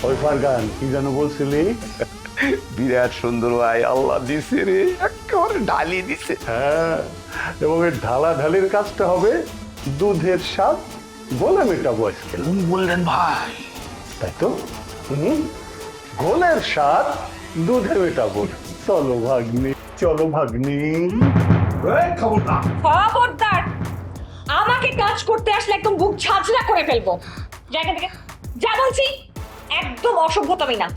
ওই ফারগান কি যেন বলছিলি? বিরাট সুন্দর ভাই, আল্লাহ দিছে রে, একেবারে ঢালি দিছে। হ্যাঁ, এবং এই ঢালা ঢালির কাজটা হবে দুধের স্বাদ গোলে মেটাবো আজকে। বললেন ভাই? তাই তো। গোলের স্বাদ দুধে মেটাবো। চলো ভাগ্নি, চলো ভাগ্নি। খবরদার, আমাকে কাজ করতে আসলে একদম বুক ঝাঁঝরা করে ফেলবো। জায়গা থেকে যা বলছি, একদম অসভ্যতামি না।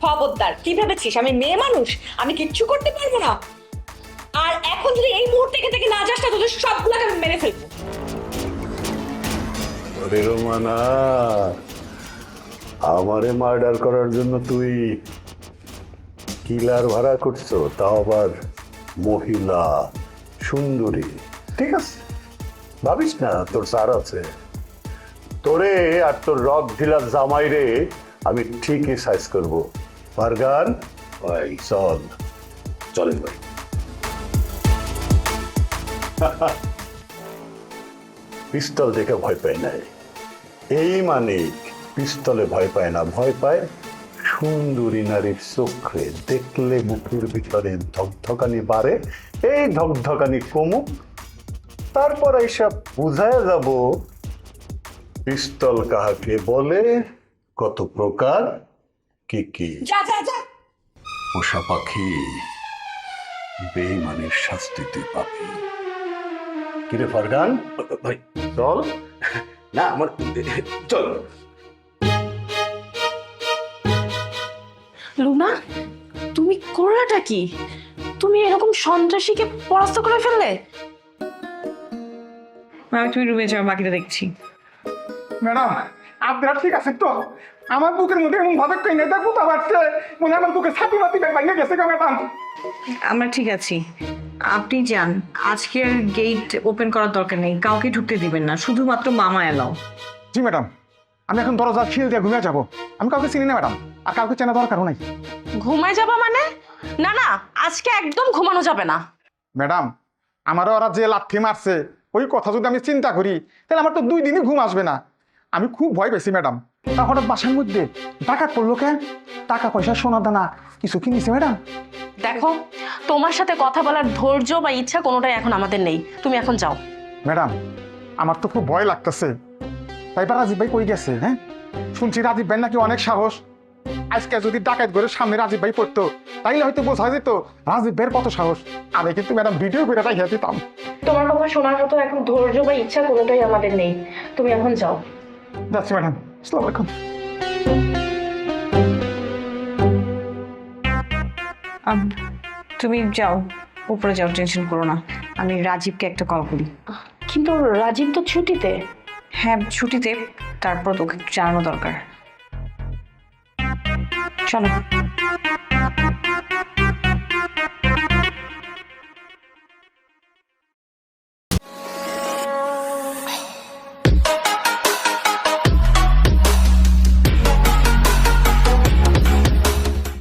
খবরদার, কি ভেবেছিস আমি মেয়ে মানুষ, আমি কিচ্ছু করতে পারবো না? আর এখন যদি এই মুহূর্তে থেকে না যাস না, তোদের সবগুলোকে আমি মেরে ফেলবো। ওরে রোমানা, আমারে মার্ডার করার জন্য তুই কিলার ভাড়া করছো, তাও আবার মহিলা সুন্দরী। ঠিক আছে, ভাবিস না তোর সার আছে। তোরে আর তোর রক ঢিলার জামাই রে আমি ঠিকই সাইজ করব। ফারগান ভাই চল। চলেন ভাই। পিস্তল দেখে ভয় পায় নাই, এই মানে পিস্তলে ভয় পায় না, ভয় পায় সুন্দরী নারীর চোখে। দেখলে মুখের ভিতরে ধকধকানি বাড়ে, এই ধকধকানি কমুক, তারপর এইসব বুঝায় যাব পিস্তল কাহাকে বলে, কত প্রকার, কি কি। যা যা যা। পোষা পাখি বেঈমানের শাস্তি তুই পাবি। কিরে ফারগান ভাই চল। না, আমার চল। লুনা, তুমি করলাটা কি? তুমি এরকম সন্ত্রাসীকে পরাস্ত করে ফেললে? তুমি রুমে যাও, বাকিটা দেখছি। ম্যাডাম, আপনারা ঠিক আছে তো? আমার বুকের মধ্যে এমন ভাবে কই নেতা কোথা বাড়ছে, মনে হয় আমার বুকে ছাতি মাতি ভেঙে গেছে গো ম্যাডাম। আমরা ঠিক আছি, আপনি যান। আজকের গেট ওপেন করার দরকার নেই, কাউকে ঢুকতে দিবেন না, শুধুমাত্র মামা এলাও। জি ম্যাডাম, আমি এখন দরজা খিল দিয়ে ঘুমিয়ে যাবো। আমি কাউকে চিনি না ম্যাডাম, আর কাউকে চেনা দরকারও নাই। ঘুমায় যাবা মানে? না না, আজকে একদম ঘুমানো যাবে না। ম্যাডাম, আমারও ওরা যে লাথি মারছে, ওই কথা যদি আমি চিন্তা করি, তাহলে আমার তো 2 দিনই ঘুম আসবে না। আমি খুব ভয় পেয়েছি ম্যাডাম। তা হঠাৎ বাসার মধ্যে ডাকাত পড়লো কেন? টাকা পয়সা সোনা দানা কিছু কিনেছে ম্যাডাম? দেখো, তোমার সাথে কথা বলার ধৈর্য বা ইচ্ছা কোনোটাই এখন আমাদের নেই, তুমি এখন যাও। ম্যাডাম, আমার তো খুব ভয় লাগতেছে। তাই বা রাজীব ভাই কই গেছে? হ্যাঁ, শুনছি রাজীব ভাই নাকি অনেক সাহস। আজকে যদি ডাকাত ঘরের সামনে রাজীব ভাই পড়তো, তাইলে হয়তো বোঝা যেত রাজীব ভাইয়ের কত সাহস। আমি কিন্তু ম্যাডাম ভিডিও করে রাখিয়া দিতাম। তোমার কথা শোনার মতো এখন ধৈর্য বা ইচ্ছা কোনোটাই আমাদের নেই, তুমি এখন যাও। যাচ্ছি ম্যাডাম, আসসালামু আলাইকুম। তুমি যাও, উপরে যাও, টেনশন করো না। আমি রাজীবকে একটা কল করি। কিন্তু রাজীব তো ছুটিতে। হ্যাঁ ছুটিতে, তারপর তোকে একটু জানানো দরকার। চলো।